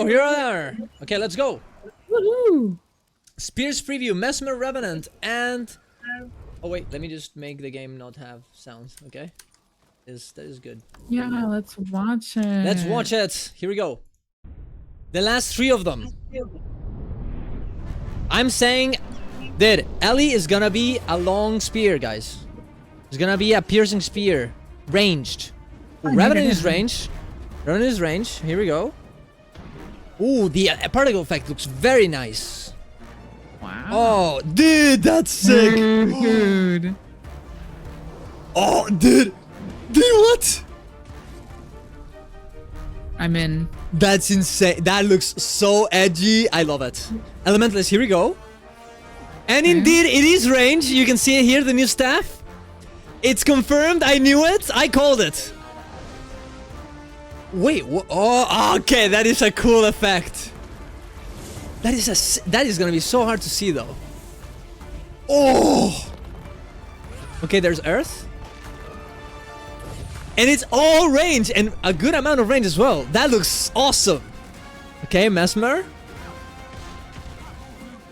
go. Here I are. Okay, let's go. Woohoo! Spears preview, Mesmer, Revenant, and... Oh wait, let me just make the game not have sounds, okay? That is good. Yeah, let's watch it. Let's watch it. Here we go. The last 3 of them. I'm saying that Ellie is gonna be a long spear, guys. It's gonna be a piercing spear. Ranged. Ooh, Revenant is ranged. Revenant is ranged. Here we go. Ooh, the particle effect looks very nice. Wow. Oh, dude, that's sick. Dude. Oh, dude. Dude, what? I'm in. That's insane. That looks so edgy. I love it. Elementalist, here we go. And indeed, it is range. You can see it here, the new staff. It's confirmed. I knew it. I called it. Wait. Oh, okay. That is a cool effect. That is gonna be so hard to see, though. Oh. Okay, there's Earth. And it's all range, and a good amount of range as well. That looks awesome. Okay, Mesmer.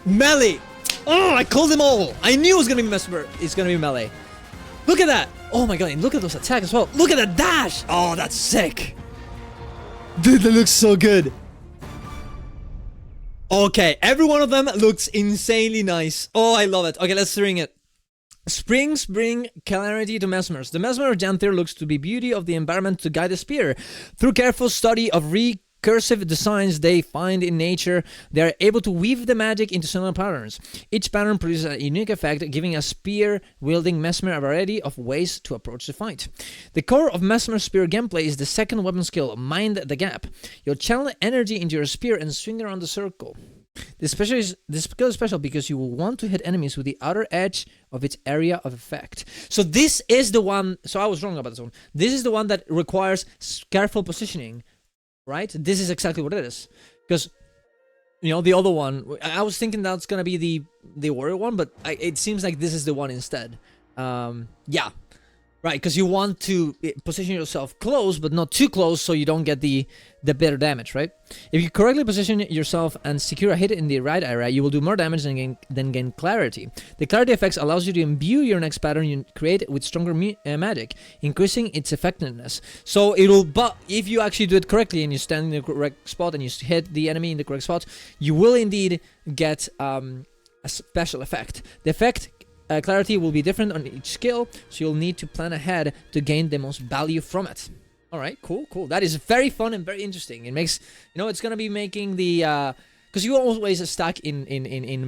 Melee. Oh, I called them all. I knew it was gonna be Mesmer. It's gonna be melee. Look at that. Oh my god, and look at those attacks as well. Look at the dash. Oh, that's sick. Dude, that looks so good. Okay, every one of them looks insanely nice. Oh, I love it. Okay, let's string it. Springs bring clarity to Mesmers. The Mesmer Janther looks to be beauty of the environment to guide the spear. Through careful study of recursive designs they find in nature, they are able to weave the magic into similar patterns. Each pattern produces a unique effect, giving a spear-wielding Mesmer a variety of ways to approach the fight. The core of Mesmer spear gameplay is the second weapon skill, Mind the Gap. You'll channel energy into your spear and swing around the circle. This skill is special because you will want to hit enemies with the outer edge of its area of effect. So this is the one, so I was wrong about this one. This is the one that requires careful positioning, right? This is exactly what it is. Because, you know, the other one, I was thinking that's going to be the warrior one, but it seems like this is the one instead. Yeah. Right, because you want to position yourself close, but not too close, so you don't get the better damage, right? If you correctly position yourself and secure a hit in the right area, you will do more damage than gain clarity. The clarity effects allows you to imbue your next pattern you create with stronger magic, increasing its effectiveness. So it'll, but if you actually do it correctly and you stand in the correct spot and you hit the enemy in the correct spot, you will indeed get a special effect. The effect clarity will be different on each skill, so you'll need to plan ahead to gain the most value from it. Alright, cool. That is very fun and very interesting. It makes, you know, it's gonna be making the, because you always stack in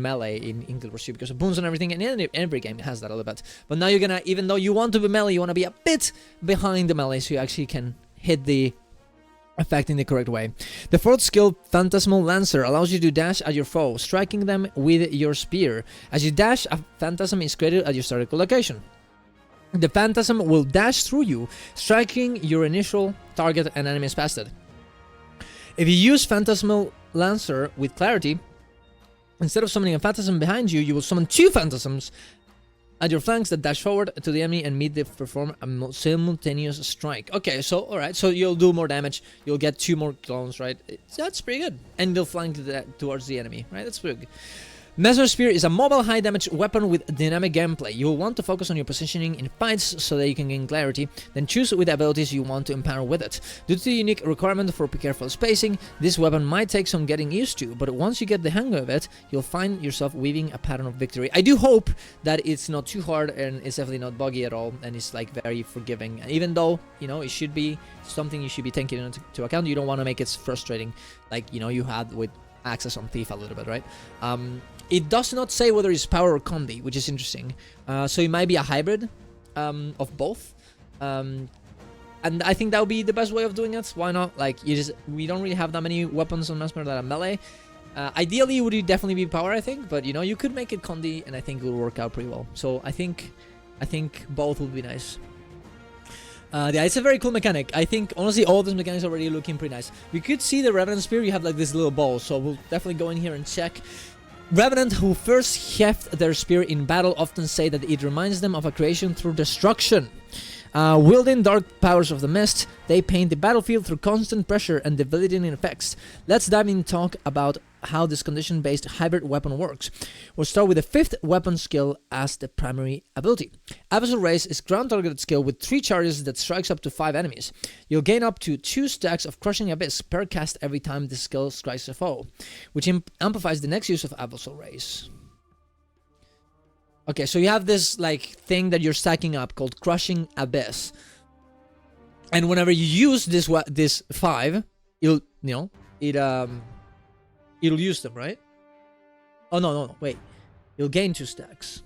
melee in Guild Wars 2 because of boons and everything, and every game has that a little bit. But now you're gonna, even though you want to be melee, you want to be a bit behind the melee, so you actually can hit the effect in the correct way. The fourth skill, Phantasmal Lancer, allows you to dash at your foe, striking them with your spear. As you dash, a phantasm is created at your starting location. The phantasm will dash through you, striking your initial target and enemies past it. If you use Phantasmal Lancer with clarity, instead of summoning a phantasm behind you, you will summon 2 phantasms at your flanks that dash forward to the enemy and meet them perform a simultaneous strike. Okay, so alright, so you'll do more damage. You'll get 2 more clones, right? That's pretty good. And they'll flank towards the enemy, right? That's pretty good. Mesmer Spear is a mobile high-damage weapon with dynamic gameplay. You will want to focus on your positioning in fights so that you can gain clarity, then choose with the abilities you want to empower with it. Due to the unique requirement for careful spacing, this weapon might take some getting used to, but once you get the hang of it, you'll find yourself weaving a pattern of victory. I do hope that it's not too hard and it's definitely not buggy at all, and it's like very forgiving. And even though, you know, it should be something you should be taking into account, you don't want to make it frustrating, like, you know, you had with Access on Thief a little bit, right? It does not say whether it's power or condi, which is interesting. So it might be a hybrid of both. And I think that would be the best way of doing it. Why not? Like, we don't really have that many weapons on Mesmer that are melee. Ideally, it would definitely be power, I think. But, you know, you could make it condi, and I think it will work out pretty well. So I think both would be nice. Yeah, it's a very cool mechanic. I think, honestly, all those mechanics are already looking pretty nice. We could see the Revenant Spear. You have, like, this little ball. So we'll definitely go in here and check. Revenant who first heft their spear in battle often say that it reminds them of a creation through destruction. Wielding dark powers of the mist, they paint the battlefield through constant pressure and debilitating effects. Let's dive in and talk about how this condition-based hybrid weapon works. We'll start with the 5th weapon skill as the primary ability. Abyssal Race is ground-targeted skill with 3 charges that strikes up to 5 enemies. You'll gain up to 2 stacks of Crushing Abyss per cast every time this skill strikes a foe, which amplifies the next use of Abyssal Race. Okay, so you have this like thing that you're stacking up called Crushing Abyss, and whenever you use this 5, it'll use them, right? Oh no, wait, you'll gain 2 stacks.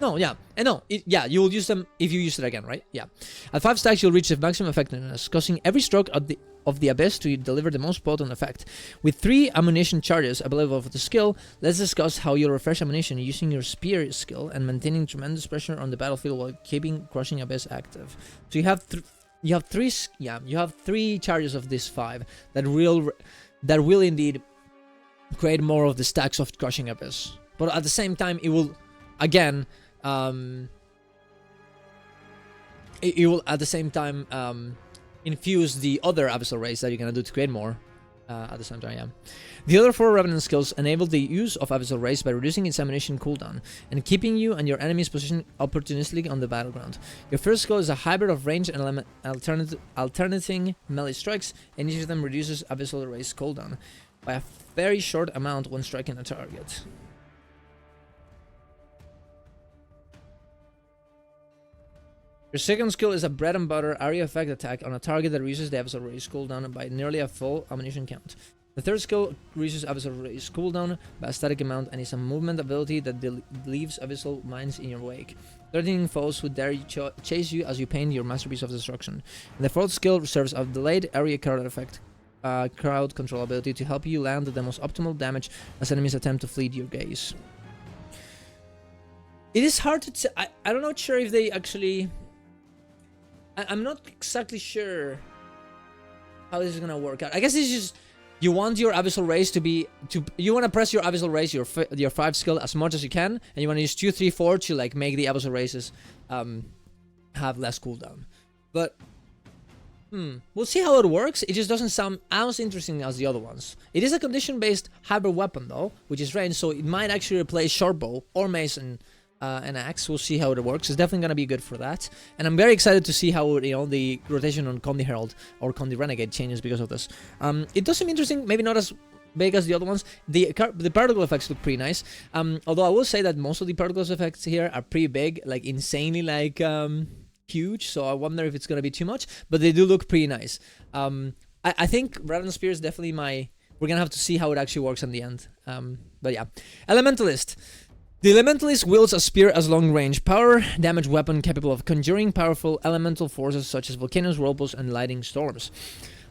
No, yeah, and no, you will use them if you use it again, right? Yeah. At 5 stacks, you'll reach the maximum effectiveness, causing every stroke of the Abyss to deliver the most potent effect. With 3 ammunition charges available for the skill, let's discuss how you'll refresh ammunition using your Spear skill and maintaining tremendous pressure on the battlefield while keeping Crushing Abyss active. So you have 3 charges of this 5 that will indeed create more of the stacks of Crushing Abyss. But at the same time, it will again it will at the same time infuse the other Abyssal Race that you're gonna do to create more at the same time, yeah. The other 4 Revenant skills enable the use of Abyssal Race by reducing its ammunition cooldown and keeping you and your enemy's position opportunistically on the battleground. Your first skill is a hybrid of range and alternating melee strikes, and each of them reduces Abyssal Race cooldown by a very short amount when striking a target. Your second skill is a bread and butter area effect attack on a target that reduces the Abyssal Race cooldown by nearly a full ammunition count. The third skill reduces Abyssal Race cooldown by a static amount and is a movement ability that leaves Abyssal Mines in your wake, threatening foes who dare chase you as you paint your masterpiece of destruction. And the fourth skill serves a delayed area crowd effect, crowd control ability to help you land the most optimal damage as enemies attempt to flee your gaze. It is hard to I'm not sure if they actually... I'm not exactly sure how this is gonna work out. I guess it's just you want your Abyssal Race to be you want to press your Abyssal Race, your 5 skill as much as you can, and you want to use 2, 3, 4 to like make the Abyssal Races have less cooldown. But we'll see how it works. It just doesn't sound as interesting as the other ones. It is a condition-based hybrid weapon though, which is range, so it might actually replace Shortbow or Mace and an axe. We'll see how it works. It's definitely gonna be good for that, and I'm very excited to see how the rotation on Condi Herald or Condi Renegade changes because of this. It does seem interesting, maybe not as big as the other ones. The particle effects look pretty nice. Although I will say that most of the particle effects here are pretty big, like insanely like huge. So I wonder if it's gonna be too much, but they do look pretty nice. I think Revenant Spear is definitely we're gonna have to see how it actually works in the end. But yeah, Elementalist. The Elementalist wields a spear as long-range power damage weapon capable of conjuring powerful elemental forces such as volcanoes, whirlpools, and lightning storms.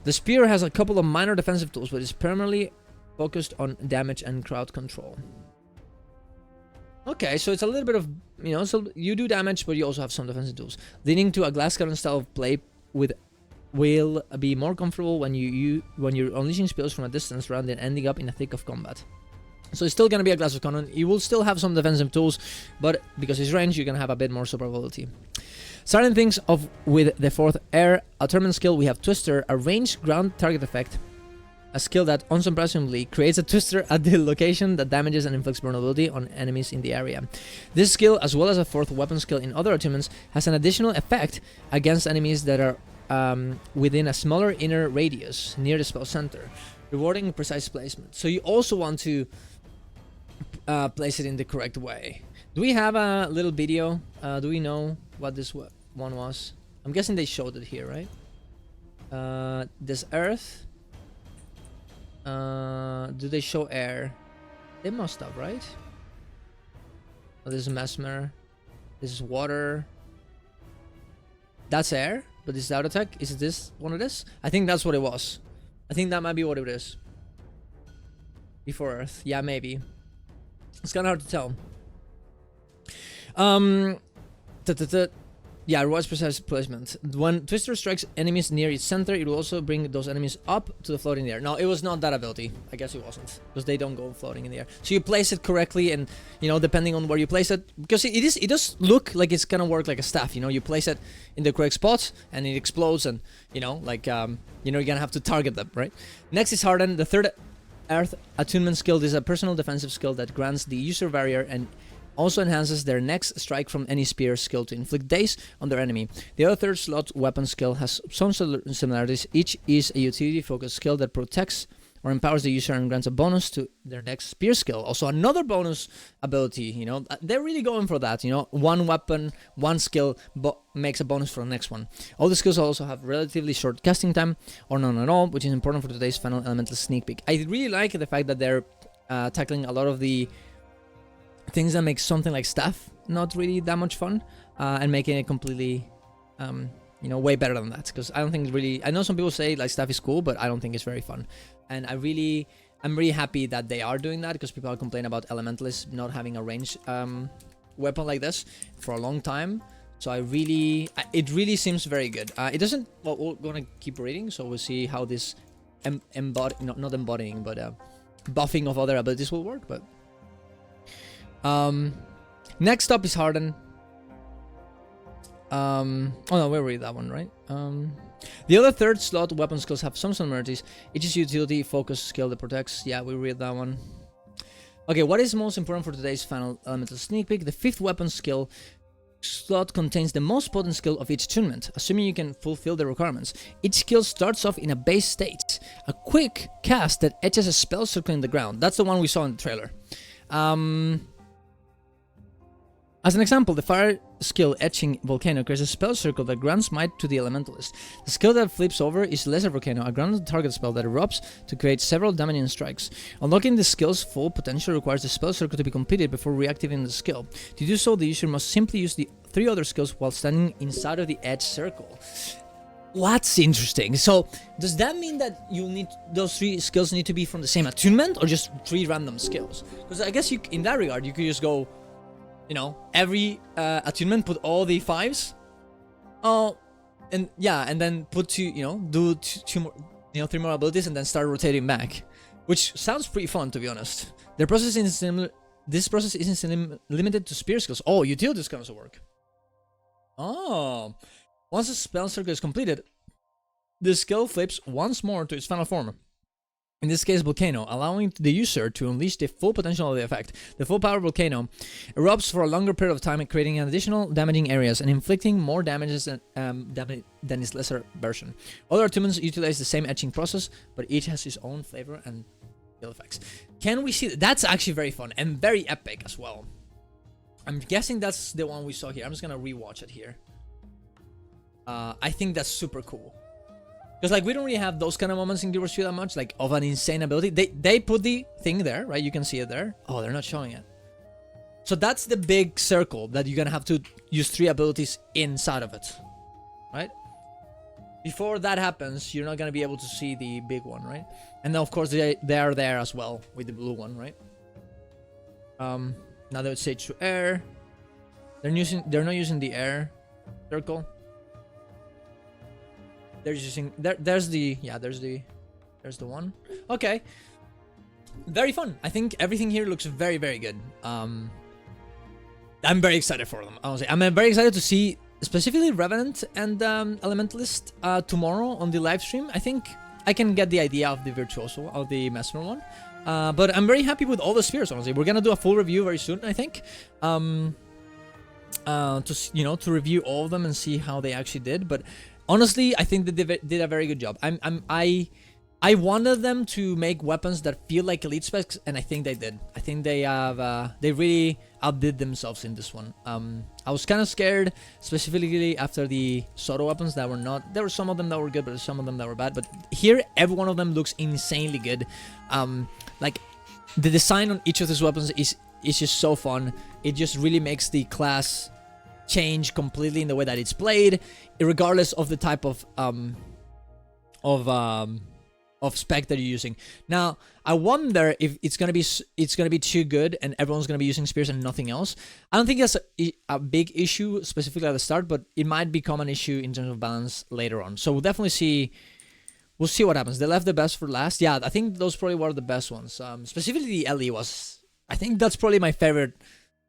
The spear has a couple of minor defensive tools, but is primarily focused on damage and crowd control. Okay, so it's a little bit of, so you do damage, but you also have some defensive tools, leading to a glass cannon style of play will be more comfortable when you're unleashing spells from a distance rather than ending up in the thick of combat. So it's still going to be a glass of cannon. You will still have some defensive tools, but because it's range, you're going to have a bit more survivability. Starting things off with the 4th Air Tournament skill, we have Twister, a ranged ground target effect. A skill that, unsurprisingly, creates a twister at the location that damages and inflicts vulnerability on enemies in the area. This skill, as well as a 4th weapon skill in other attunements, has an additional effect against enemies that are within a smaller inner radius near the spell center, rewarding precise placement. So you also want to place it in the correct way. Do we have a little video? Do we know what this one was? I'm guessing they showed it here, right? This Earth. Do they show air? They must have, right? Oh, this is Mesmer. This is water. That's air, but this is auto attack. Is this one of this? I think that's what it was. I think that might be what it is. Before Earth. Yeah, maybe. It's kind of hard to tell. Yeah, rewards precise placement. When Twister strikes enemies near its center, it will also bring those enemies up to the floating in the air. No, it was not that ability. I guess it wasn't, because they don't go floating in the air. So you place it correctly, and you know, depending on where you place it, because it does look like it's gonna work like a staff. You know, you place it in the correct spot, and it explodes, and you know, like you know, you're gonna have to target them, right? Next is Harden. The third Earth Attunement skill is a personal defensive skill that grants the user barrier and also enhances their next strike from any spear skill to inflict daze on their enemy. The other third slot weapon skill has some similarities. Each is a utility-focused skill that protects or empowers the user and grants a bonus to their next spear skill. Also another bonus ability, you know, they're really going for that, you know, one weapon, one skill makes a bonus for the next one. All the skills also have relatively short casting time, or none at all, which is important for today's final elemental sneak peek. I really like the fact that they're tackling a lot of the things that make something like staff not really that much fun, and making it completely, you know, way better than that. Because I don't think really, I know some people say like staff is cool, but I don't think it's very fun. And I'm really happy that they are doing that, because people are complaining about Elementalist not having a ranged weapon like this for a long time. So it really seems very good. It doesn't, well, we're gonna keep reading, so we'll see how this not embodying, but buffing of other abilities will work. But next up is Harden. Oh no, we'll read that one, right? The other third slot weapon skills have some similarities. Each is utility focused skill that protects. Yeah, we read that one. Okay, what is most important for today's final elemental sneak peek? The fifth weapon skill slot contains the most potent skill of each attunement, assuming you can fulfill the requirements. Each skill starts off in a base state, a quick cast that etches a spell circle in the ground. That's the one we saw in the trailer. As an example, the fire skill Etching Volcano creates a spell circle that grants might to the Elementalist. The skill that flips over is Lesser Volcano, a grounded target spell that erupts to create several damaging strikes. Unlocking the skill's full potential requires the spell circle to be completed before reactivating the skill. To do so, the user must simply use the 3 other skills while standing inside of the edge circle. That's interesting. So, does that mean that you need those 3 skills need to be from the same attunement, or just 3 random skills? Because I guess in that regard, you could just go, you know, every attunement, put all the 5s. Oh, and yeah, and then put 2, you know, do 2 more, you know, 3 more abilities, and then start rotating back, which sounds pretty fun, to be honest. This process isn't limited to spear skills. Oh, utility can also work. Oh, once the spell circle is completed, the skill flips once more to its final form. In this case, Volcano, allowing the user to unleash the full potential of the effect. The full power Volcano erupts for a longer period of time, creating additional damaging areas and inflicting more damages than its lesser version. Other attunements utilize the same etching process, but each has its own flavor and skill effects. Can we see that? That's actually very fun and very epic as well. I'm guessing that's the one we saw here. I'm just gonna rewatch it here. I think that's super cool. Because, like, we don't really have those kind of moments in Guild Wars 2 that much, like, of an insane ability. They put the thing there, right? You can see it there. Oh, they're not showing it. So that's the big circle that you're gonna have to use 3 abilities inside of it, right? Before that happens, you're not gonna be able to see the big one, right? And then, of course, they are there as well with the blue one, right? Now they would say to air. They're not using the air circle. They're using there's the one. Okay. Very fun. I think everything here looks very, very good. I'm very excited for them, honestly. I'm very excited to see specifically Revenant and Elementalist tomorrow on the live stream. I think I can get the idea of the Virtuoso, of the Mesmer one. But I'm very happy with all the spheres, honestly. We're gonna do a full review very soon, I think. To review all of them and see how they actually did. But honestly, I think that they did a very good job. I wanted them to make weapons that feel like elite specs, and I think they did. I think they have they really outdid themselves in this one. I was kind of scared, specifically after the Soto weapons that were not. There were some of them that were good, but some of them that were bad. But here, every one of them looks insanely good. Like the design on each of these weapons is just so fun. It just really makes the class change completely in the way that it's played, regardless of the type of of spec that you're using. Now, I wonder if it's gonna be too good and everyone's gonna be using spears and nothing else. I don't think that's a big issue specifically at the start, but it might become an issue in terms of balance later on. So we'll definitely see. We'll see what happens. They left the best for last. Yeah, I think those probably were the best ones. Specifically the Ellie was. I think that's probably my favorite.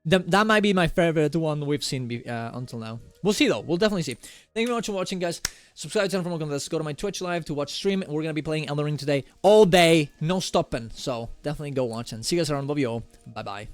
That might be my favorite one we've seen until now. We'll see though. We'll definitely see. Thank you very much for watching, guys. Subscribe to the channel for more content. Let's go to my Twitch live to watch stream. We're gonna be playing Elden Ring today all day, no stopping. So definitely go watch and see you guys around. Love you all. Bye bye.